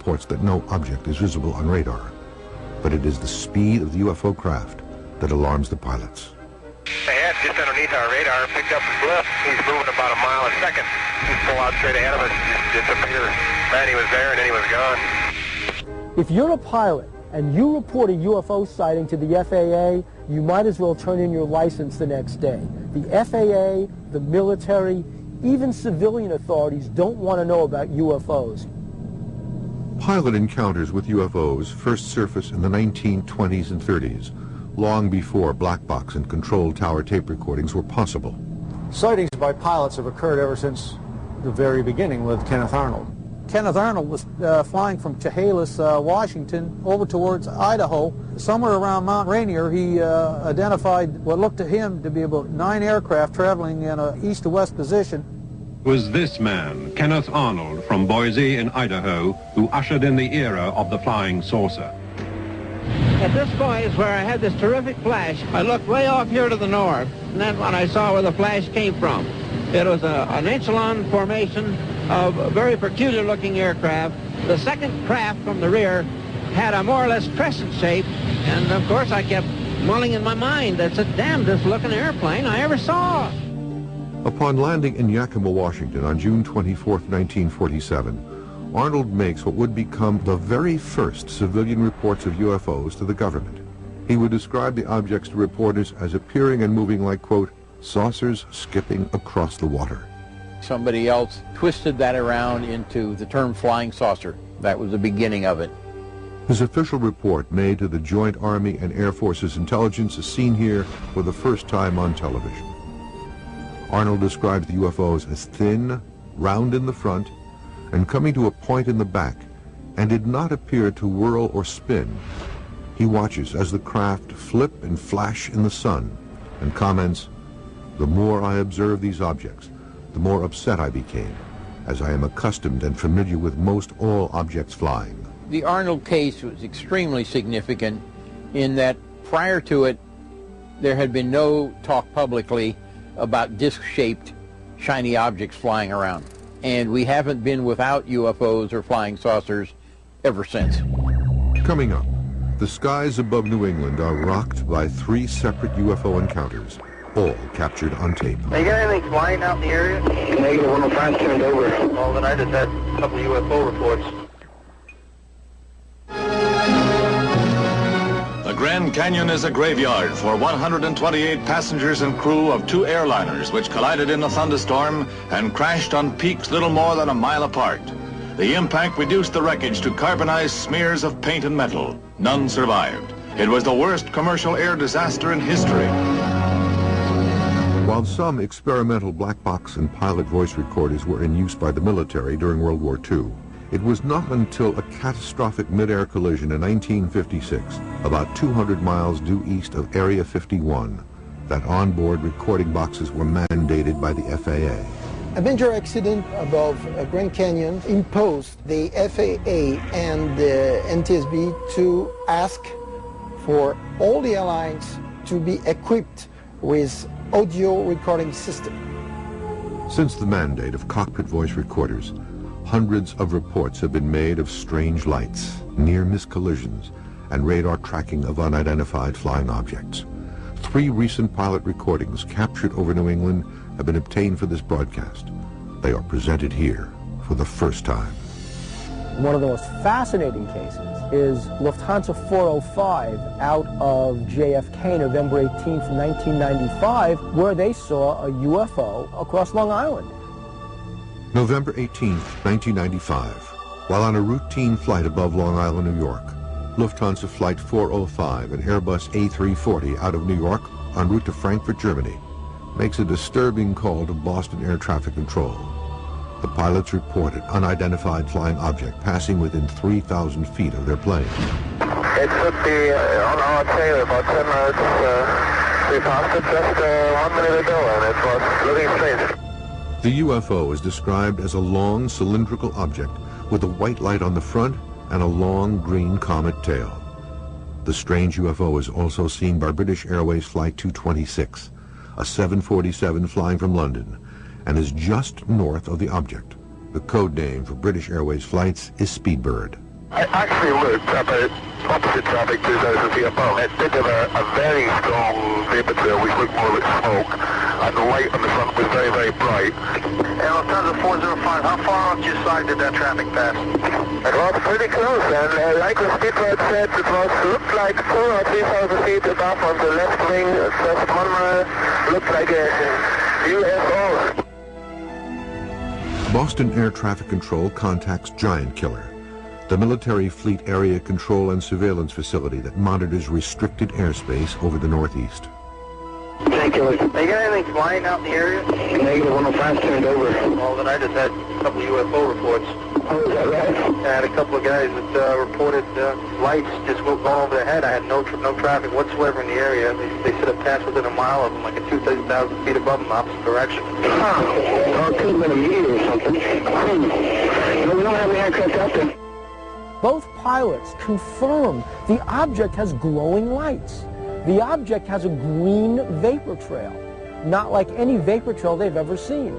reports that no object is visible on radar, but it is the speed of the UFO craft that alarms the pilots. Ahead, just underneath our radar, picked up a blip. He's moving about a mile a second. He's full out straight ahead of us, just disappeared. Man, he was there and then he was gone. If you're a pilot and you report a UFO sighting to the FAA, you might as well turn in your license the next day. The FAA, the military, even civilian authorities don't want to know about UFOs. Pilot encounters with UFOs first surfaced in the 1920s and 30s, long before black box and control tower tape recordings were possible. Sightings by pilots have occurred ever since the very beginning with Kenneth Arnold. Kenneth Arnold was flying from Chehalis, Washington, over towards Idaho. Somewhere around Mount Rainier, he identified what looked to him to be about 9 aircraft traveling in an east to west position. It was this man, Kenneth Arnold, from Boise in Idaho, who ushered in the era of the flying saucer. At this point is where I had this terrific flash. I looked way off here to the north, and then when I saw where the flash came from, it was an echelon formation of a very peculiar-looking aircraft. The second craft from the rear had a more or less crescent shape, and of course I kept mulling in my mind. That's the damnedest looking airplane I ever saw. Upon landing in Yakima, Washington on June 24, 1947, Arnold makes what would become the very first civilian reports of UFOs to the government. He would describe the objects to reporters as appearing and moving like, quote, saucers skipping across the water. Somebody else twisted that around into the term flying saucer. That was the beginning of it. His official report made to the Joint Army and Air Forces intelligence is seen here for the first time on television. Arnold describes the UFOs as thin, round in the front, and coming to a point in the back, and did not appear to whirl or spin. He watches as the craft flip and flash in the sun, and comments, "The more I observe these objects, the more upset I became, as I am accustomed and familiar with most all objects flying." The Arnold case was extremely significant in that prior to it, there had been no talk publicly about disc-shaped, shiny objects flying around. And we haven't been without UFOs or flying saucers ever since. Coming up, the skies above New England are rocked by 3 separate UFO encounters, all captured on tape. Hey, you got anything flying out in the area? Negative, 105 turned over. Well, then I just had a couple UFO reports. The Grand Canyon is a graveyard for 128 passengers and crew of 2 airliners which collided in a thunderstorm and crashed on peaks little more than a mile apart. The impact reduced the wreckage to carbonized smears of paint and metal. None survived. It was the worst commercial air disaster in history. While some experimental black box and pilot voice recorders were in use by the military during World War II, it was not until a catastrophic mid-air collision in 1956, about 200 miles due east of Area 51, that onboard recording boxes were mandated by the FAA. A major accident above Grand Canyon imposed the FAA and the NTSB to ask for all the airlines to be equipped with audio recording system. Since the mandate of cockpit voice recorders, hundreds of reports have been made of strange lights, near-miss collisions, and radar tracking of unidentified flying objects. 3 recent pilot recordings captured over New England have been obtained for this broadcast. They are presented here for the first time. One of the most fascinating cases is Lufthansa 405 out of JFK, November 18th, 1995, where they saw a UFO across Long Island. November 18th, 1995, while on a routine flight above Long Island, New York, Lufthansa Flight 405, an Airbus A340 out of New York en route to Frankfurt, Germany, makes a disturbing call to Boston Air Traffic Control. The pilots report an unidentified flying object passing within 3,000 feet of their plane. It should be on our tail about 10 minutes. We passed it just 1 minute ago and it was looking strange. The UFO is described as a long cylindrical object with a white light on the front and a long green comet tail. The strange UFO is also seen by British Airways Flight 226, a 747 flying from London, and is just north of the object. The code name for British Airways flights is Speedbird. I actually looked about opposite traffic 2,000 feet above. It did have a very strong vapor trail which looked more like smoke, and the light on the front was very, very bright. And Lufthansa 405, how far off your side did that traffic pass? It was pretty close, and like the speedboat said, it looked like 2,000 or 3,000 feet above on the left wing. Just one looked like a UFO. Boston Air Traffic Control contacts Giant Killer, the military fleet area control and surveillance facility that monitors restricted airspace over the Northeast. Giant Killer. They got anything flying out in the area? Negative, 105 turned over. Well, then I just had a couple of UFO reports. Oh, is that right? I had a couple of guys that reported lights just going over their head. I had no traffic whatsoever in the area. They said it passed within a mile of them, like a 2,000 feet above them, opposite direction. Oh, it could have been a meteor or something. No, we don't have any aircraft out there. Both pilots confirm the object has glowing lights. The object has a green vapor trail, not like any vapor trail they've ever seen.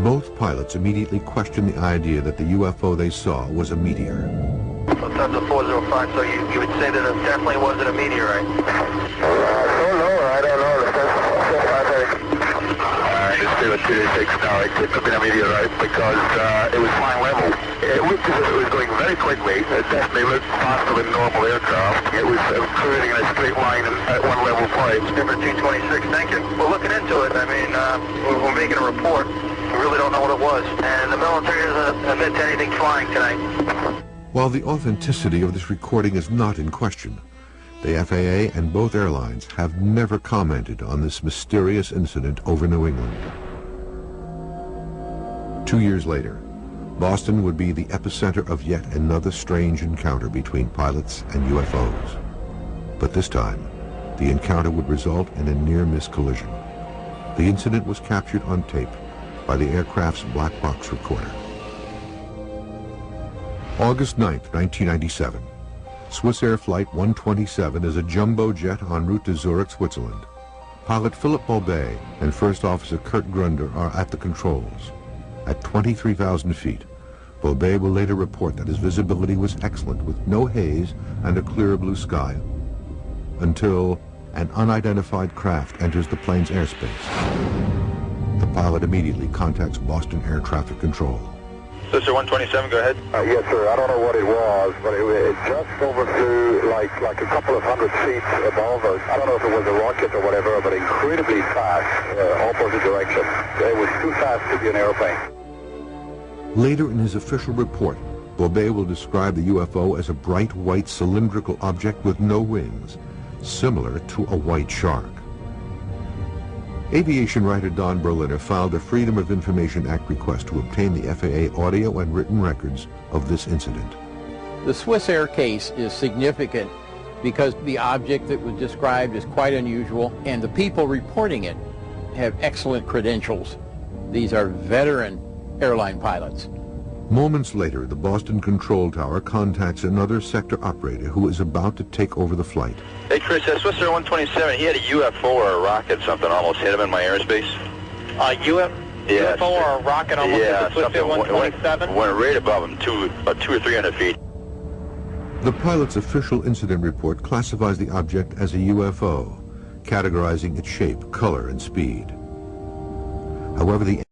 Both pilots immediately questioned the idea that the UFO they saw was a meteor. Lufthansa 405, so you would say that it definitely wasn't a meteorite? I don't know. Just do a 226 now. It couldn't have been a meteorite because it was flying level. It looked as if it was going very quickly. It definitely looked faster than normal aircraft. It was cruising in a straight line at one level flight. Number 226, thank you. We're looking into it. I mean, we're making a report. We really don't know what it was. And the military doesn't admit to anything flying tonight. While the authenticity of this recording is not in question, the FAA and both airlines have never commented on this mysterious incident over New England. 2 years later, Boston would be the epicenter of yet another strange encounter between pilots and UFOs. But this time, the encounter would result in a near-miss collision. The incident was captured on tape by the aircraft's black box recorder. August 9th, 1997. Swiss Air Flight 127 is a jumbo jet en route to Zurich, Switzerland. Pilot Philip Boulbet and First Officer Kurt Grunder are at the controls. At 23,000 feet, Boulbet will later report that his visibility was excellent with no haze and a clear blue sky, until an unidentified craft enters the plane's airspace. The pilot immediately contacts Boston Air Traffic Control. Sister 127, go ahead. Yes, sir. I don't know what it was, but it just overflew like a couple of hundred feet above us. I don't know if it was a rocket or whatever, but incredibly fast, opposite direction. It was too fast to be an airplane. Later in his official report, Boulbet will describe the UFO as a bright white cylindrical object with no wings, similar to a white shark. Aviation writer Don Berliner filed a Freedom of Information Act request to obtain the FAA audio and written records of this incident. The Swiss Air case is significant because the object that was described is quite unusual, and the people reporting it have excellent credentials. These are veteran airline pilots. Moments later, the Boston Control Tower contacts another sector operator who is about to take over the flight. Hey Chris, Swiss Air 127, he had a UFO or a rocket, something almost hit him in my airspace. UFO or a rocket almost hit the Swiss Air 127? Went right above him, about 200 or 300 feet. The pilot's official incident report classifies the object as a UFO, categorizing its shape, color, and speed. However, the